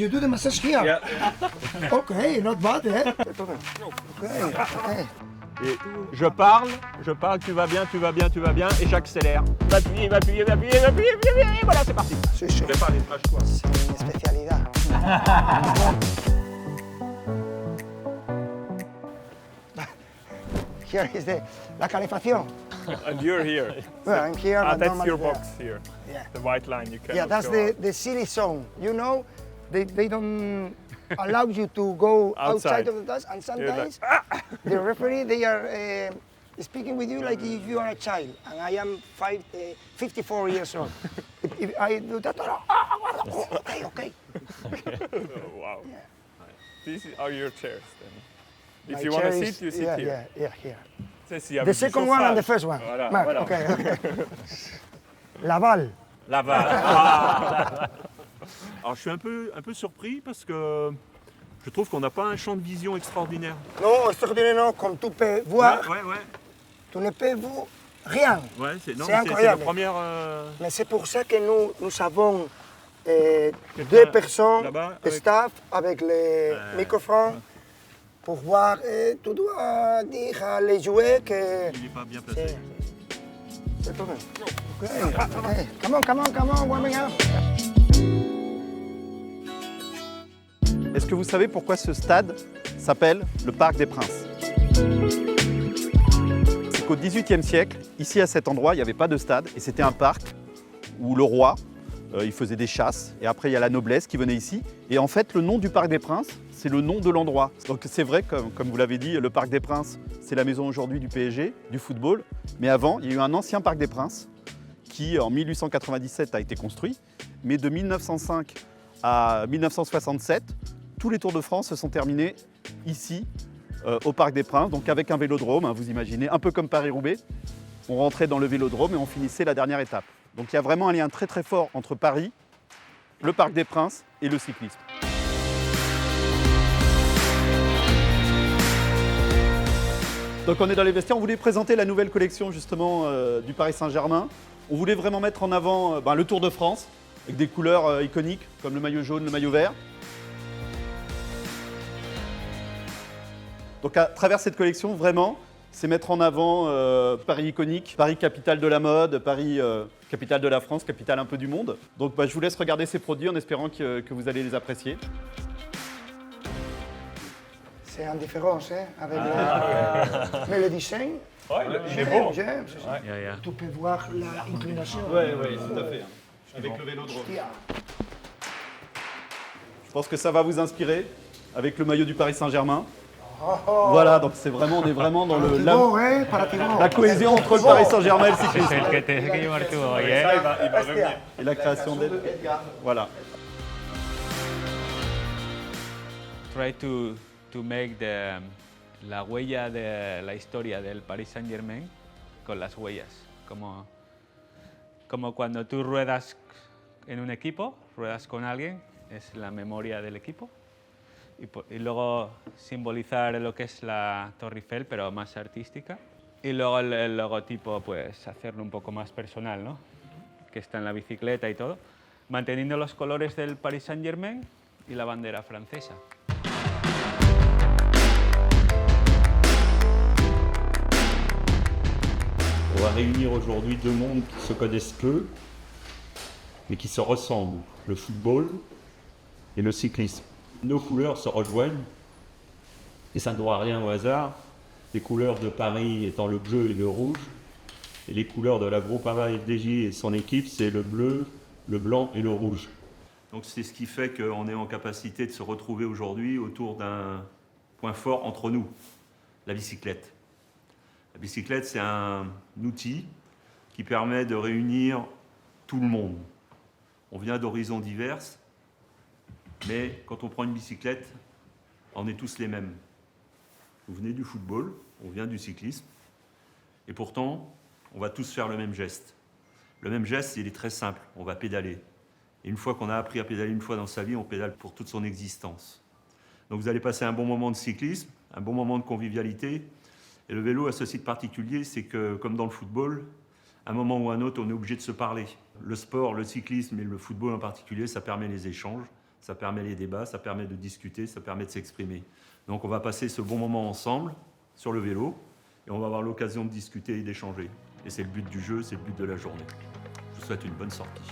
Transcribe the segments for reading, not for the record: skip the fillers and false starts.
you do the massage here? Yeah. Okay, not bad, eh? Okay, okay. Et je parle, tu vas bien, et j'accélère. Va appuyer, et voilà, c'est parti. Sí, sí. Prépare les images, quoi. C'est mi especialidad. Here is la calefacción. And you're here. Well, I'm here, but That's normally your there. box here. Yeah. The white line you can. Yeah, that's the silly zone. You know, they don't allow you to go outside of the dust, and sometimes the referee, they are speaking with you like if you are a child, and I am 54 years old. if I do that, okay. Oh, wow. Yeah. These are your chairs then. My If you want to chair sit, is- you sit yeah, here. Yeah, here. The The second one and the first one. Voilà, Mark, voilà. okay. Laval. Laval. Ah. Alors je suis un peu surpris parce que je trouve qu'on n'a pas un champ de vision extraordinaire. Non, extraordinaire, non, comme tu peux voir, Ouais. tu ne peux voir rien. Ouais, c'est C'est la incroyable. première. Mais c'est pour ça que nous avons Quelqu'un deux personnes, là-bas, le avec- staff, avec les microphones, pour voir. Tu dois dire à les joueurs que Il n'est pas bien placé. c'est tout. Okay. Come on, warming up. Est-ce que vous savez pourquoi ce stade s'appelle le Parc des Princes? C'est qu'au XVIIIe siècle, ici à cet endroit, il n'y avait pas de stade et c'était un parc où le roi, il faisait des chasses et après il y a la noblesse qui venait ici. Et en fait, le nom du Parc des Princes, c'est le nom de l'endroit. Donc c'est vrai, comme vous l'avez dit, le Parc des Princes, c'est la maison aujourd'hui du PSG, du football. Mais avant, il y a eu un ancien Parc des Princes qui, en 1897, a été construit. Mais de 1905 à 1967, tous les Tours de France se sont terminés ici, au Parc des Princes, donc avec un vélodrome, hein, vous imaginez, un peu comme Paris-Roubaix. On rentrait dans le vélodrome et on finissait la dernière étape. Donc il y a vraiment un lien très très fort entre Paris, le Parc des Princes et le cyclisme. Donc on est dans les vestiaires, on voulait présenter la nouvelle collection justement du Paris Saint-Germain. On voulait vraiment mettre en avant le Tour de France, avec des couleurs iconiques comme le maillot jaune, le maillot vert. Donc à travers cette collection, vraiment, c'est mettre en avant Paris iconique, Paris capitale de la mode, Paris capitale de la France, capitale un peu du monde. Donc je vous laisse regarder ces produits en espérant que vous allez les apprécier. C'est en différence, hein, avec mais le design. C'est beau. J'aime, c'est ça. Tu peux voir l'inclination. Oui, tout à fait. Avec le vélodrome. Hostia. Je pense que ça va vous inspirer avec le maillot du Paris Saint-Germain. Voilà, donc on est vraiment dans Parativo, hein, parativo. la cohésion entre le Paris Saint-Germain et le cyclisme. El que te que llevar tú hoy, ¿eh? Il va revenir. Et la création d'aide. Voilà. Try to make la huella de la historia del Paris Saint-Germain con las huellas. Como cuando tú ruedas en un equipo, ruedas con alguien, es la memoria del equipo. Y luego simbolizar lo que es la Torre Eiffel, pero más artística. Y luego el logotipo, pues hacerlo un poco más personal, ¿no? Que está en la bicicleta y todo. Manteniendo los colores del Paris Saint-Germain y la bandera francesa. On va réunir aujourd'hui deux mondes qui se connaissent peu, mais qui se ressemblent, le football et le cyclisme. Nos couleurs se rejoignent, et ça ne doit rien au hasard, les couleurs de Paris étant le bleu et le rouge, et les couleurs de la Groupama FDJ et son équipe, c'est le bleu, le blanc et le rouge. Donc c'est ce qui fait qu'on est en capacité de se retrouver aujourd'hui autour d'un point fort entre nous, la bicyclette. La bicyclette, c'est un outil qui permet de réunir tout le monde. On vient d'horizons divers, mais quand on prend une bicyclette, on est tous les mêmes. Vous venez du football, on vient du cyclisme, et pourtant, on va tous faire le même geste. Le même geste, il est très simple, on va pédaler. Et une fois qu'on a appris à pédaler une fois dans sa vie, on pédale pour toute son existence. Donc vous allez passer un bon moment de cyclisme, un bon moment de convivialité. Et le vélo a ceci de particulier, c'est que, comme dans le football, à un moment ou à un autre, on est obligé de se parler. Le sport, le cyclisme et le football en particulier, ça permet les échanges. ça permet les débats, ça permet de discuter, ça permet de s'exprimer. Donc on va passer ce bon moment ensemble sur le vélo et on va avoir l'occasion de discuter et d'échanger. Et c'est le but du jeu, c'est le but de la journée. Je vous souhaite une bonne sortie.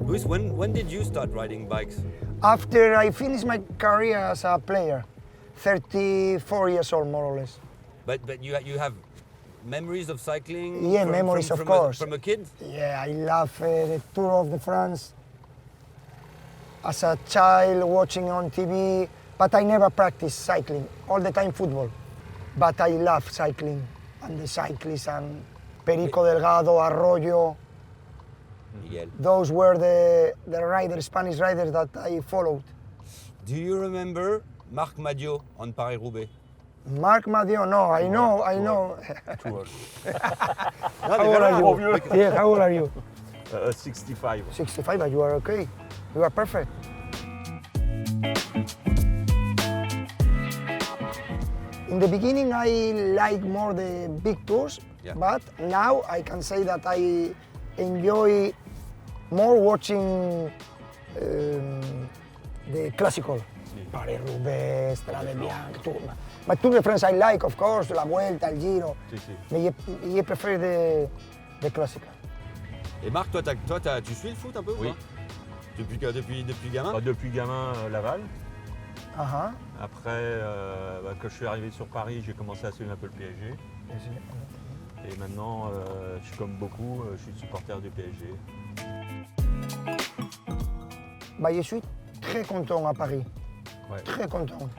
Luis, when did you start riding bikes? After I finished my career as a player, 34 years old more or less. But you have memories of cycling? Yeah, memories, of course. From a kid? Yeah, I love the Tour of the France. As a child, watching on TV, but I never practiced cycling. All the time football. But I love cycling and the cyclists and Perico Delgado, Arroyo. Miguel. Those were the riders, Spanish riders that I followed. Do you remember Marc Madiot on Paris-Roubaix? Marc Madiot, no, I know. Too How old are you? Yeah, how old are you? 65. 65, but you are okay. You are perfect. In the beginning, I like more the big tours, Yeah. but now I can say that I enjoy more watching the classical. Paris-Roubaix, Strade Bianche, Tour. But Tour de France I like, of course, La Vuelta, el Giro. Si, si. Mais je préfère the classical. Et Marc, toi, tu suis le foot un peu ou Oui. pas depuis gamin? Depuis gamin, Laval. Uh-huh. Après, quand je suis arrivé sur Paris, j'ai commencé à suivre un peu le PSG. Et maintenant, je suis comme beaucoup, je suis supporter du PSG. Bah, je suis très content à Paris. Ouais. Très content.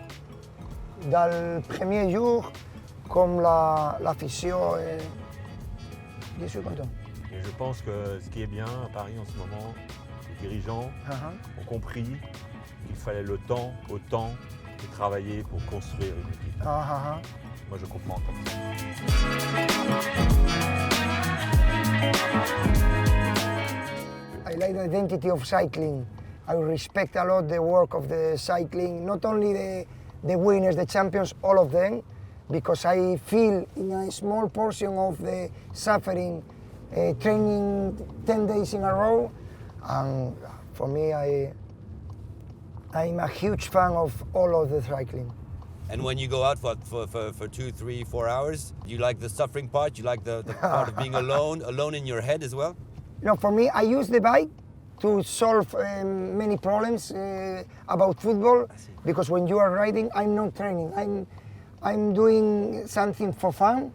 Dans le premier jour, comme la physio, je suis content. Et je pense que ce qui est bien à Paris en ce moment, les dirigeants Uh-huh. ont compris qu'il fallait le temps au temps et travailler pour construire une équipe. Uh-huh. Moi, je comprends comme ça. I like the identity of cycling. I respect a lot the work of the cycling, not only the winners, the champions, all of them, because I feel in a small portion of the suffering, training 10 days in a row, and for me, I'm a huge fan of all of the cycling. And when you go out for 2, 3, 4 hours, you like the suffering part? You like the part of being alone in your head as well? No, for me, I use the bike to solve many problems about football, because when you are riding, I'm not training. I'm doing something for fun,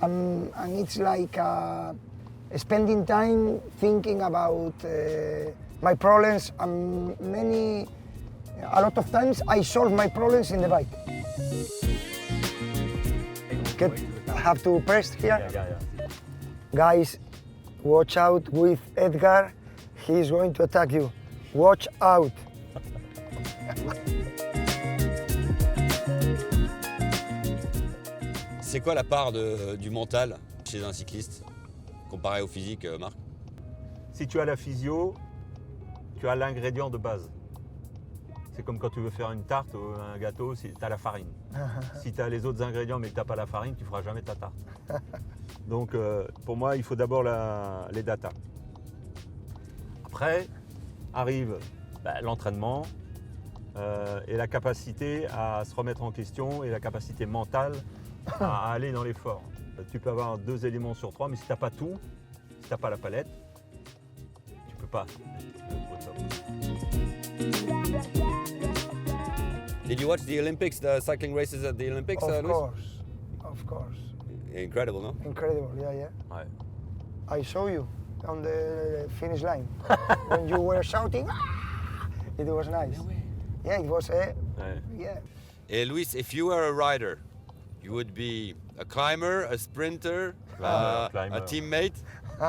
and it's like spending time thinking about my problems, and a lot of times I solve my problems in the bike. I have to press here. Yeah. Guys, watch out with Edgar. He's going to attack you. Watch out. C'est quoi la part du mental chez un cycliste comparé au physique, Marc? Si tu as la physio, tu as l'ingrédient de base. C'est comme quand tu veux faire une tarte ou un gâteau, si tu as la farine. Si tu as les autres ingrédients mais que tu n'as pas la farine, tu ne feras jamais ta tarte. Donc pour moi, il faut d'abord les data. Après, arrive l'entraînement et la capacité à se remettre en question et la capacité mentale à aller dans l'effort. Tu peux avoir 2 éléments sur 3, mais si tu n'as pas tout, si tu n'as pas la palette, tu ne peux pas être au top. Did you watch the Olympics, the cycling races at the Olympics, Luis? Of course. Incredible, no? Incredible, yeah. Ouais. I saw you on the finish line when you were shouting. "Ah!" It was nice. Yeah, it was. Ouais. Yeah. Et Luis, if you were a rider, you would be a climber, a sprinter, climber. a teammate?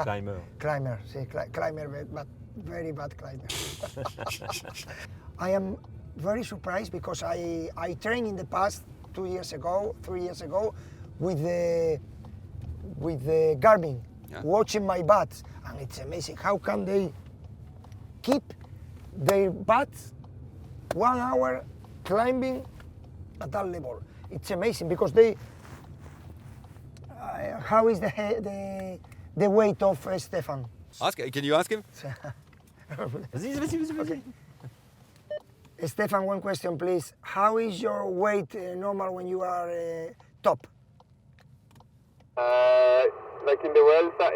Climber. Climber, see, climber, but very bad climber. I am very surprised because I trained in the past 2 years ago, 3 years ago, with the Garmin, Yeah. watching my bats, and it's amazing. How can they keep their bats 1 hour climbing at that level? It's amazing because they. How is the weight of Stefan? Can you ask him? Stefan, one question, please. How is your weight normal when you are top? Like in the Vuelta,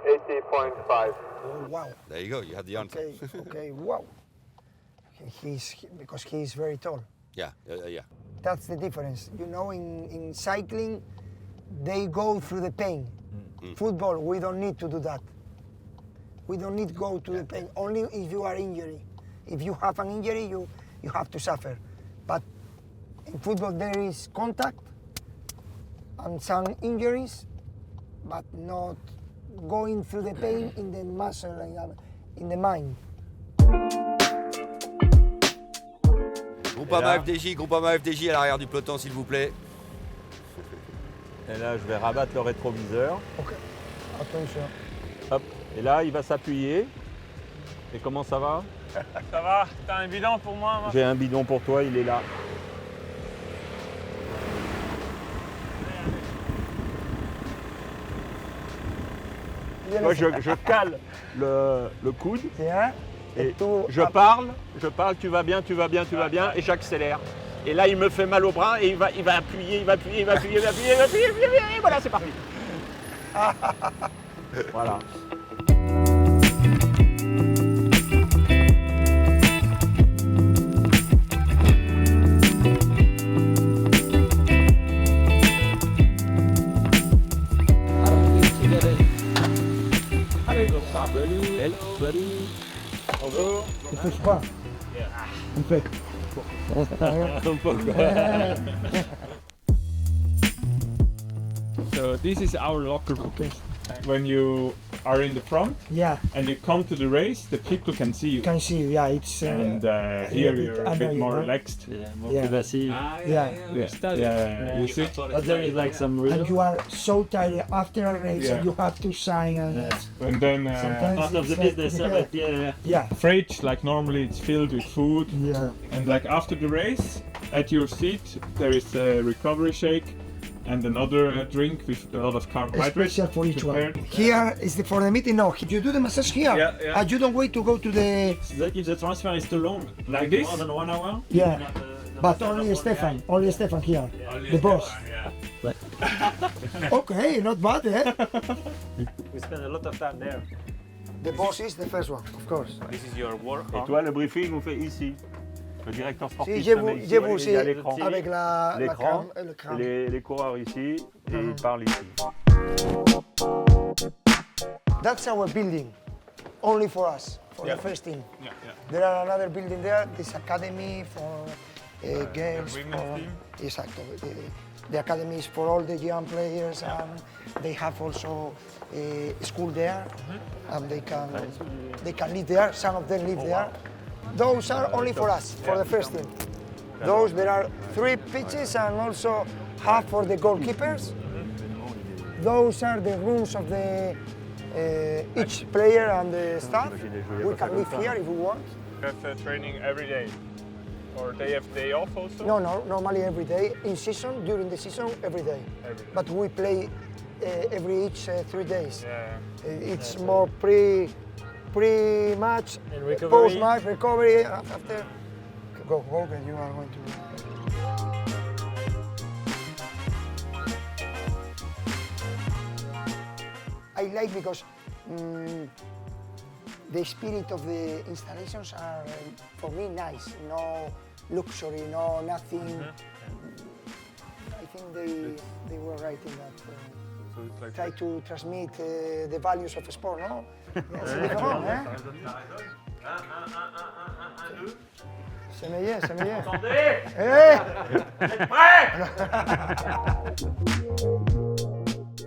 80.5. Oh, wow. There you go. You have the answer. Okay, okay, wow. Because he's very tall. Yeah. That's the difference. You know, in cycling, they go through the pain. Football, we don't need to do that. We don't need to go to the pain, only if you are injured. If you have an injury, you have to suffer. But in football, there is contact and some injuries, but not going through the pain in the muscle, in the mind. Groupama FDJ à l'arrière du peloton, s'il vous plaît. Et là, je vais rabattre le rétroviseur. Ok, attention. Hop. Et là, il va s'appuyer. Et comment ça va? Ça va? T'as un bidon pour moi? J'ai un bidon pour toi, il est là. Moi, je cale le coude. Tiens, Et tout je parle, tu vas bien, et j'accélère. Et là, il me fait mal au bras et il va appuyer, et voilà, c'est parti. Voilà. Ne touche pas. Un peu. So this is our locker room. When you are in the front Yeah, and you come to the race, the people can see you. can see. Yeah, it's. And here you're a bit more relaxed. Yeah. Yeah, Yeah. you see? But there is like some And you are so tired after a race, Yeah. and you have to sign. And And then sometimes part of the it's business. like- Yeah, fridge, like normally it's filled with food. yeah. And like after the race, at your seat, there is a recovery shake and another drink with a lot of carbohydrates. Special for each one. prepared. Here is for the meeting. No, you do the massage here. Yeah. And you don't wait to go to the. That if the transfer is too long, Like this? more than 1 hour. Yeah. But only Stefan here, the boss. Okay, not bad, eh? We spend a lot of time there. The boss is the first one, of course. This is your work. Et toi, le briefing, on fait ici. Le directeur sportif Si, se met ici, j'ai vous il aussi, y a l'écran. avec la L'écran, crème, le crâne. les coureurs ici, et ils parlent ici. That's our building, only for us, for the first team. Yeah. There are another building there, this academy for girls. women's For, team? exactly. The academy is for all the young players, and they have also a school there, and they can live there. Some of them live there. Those are only for us, for the first team. Those, there are 3 pitches and also half for the goalkeepers. Those are the rooms of the each player and the staff. We can live here if we want. You have training every day? Or they have day off also? No, normally every day. In season, during the season, every day. Every day. But we play each 3 days. Yeah. It's more pre-match, And recovery. post-match, recovery, after. Go, okay, you are going to. I like because the spirit of the installations are, for me, nice. No luxury, no nothing. I think they were right in that. So it's like Try to transmit the values of sport, no? C'est différent, hein? C'est meilleur, c'est meilleur.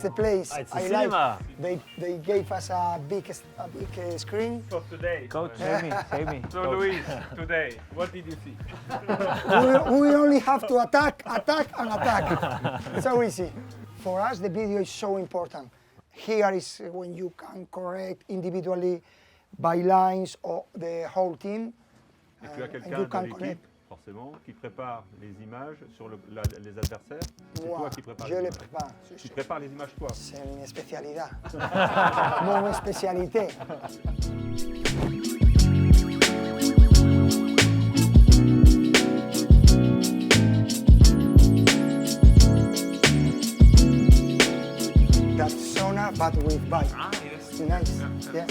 the place. It's a I cinema. like. They gave us a big screen. For today. Coach, save me. So Luis, today, what did you see? we only have to attack, and attack. It's so easy. For us, the video is so important. Here is when you can correct individually by lines or the whole team. Et tu as and quelqu'un you de can l'équipe, connect. forcément, qui prépare les images sur les adversaires. C'est Moi, toi qui prépares je les les images. prépare. Tu prépares les images toi. C'est mi spécialité. Mon spécialité. That sauna, but with bike. It's nice. Yeah.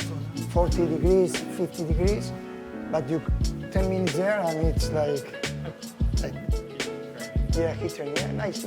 40 degrees, 50 degrees, but you 10 minutes there and it's like yeah, heat training. Yeah, nice.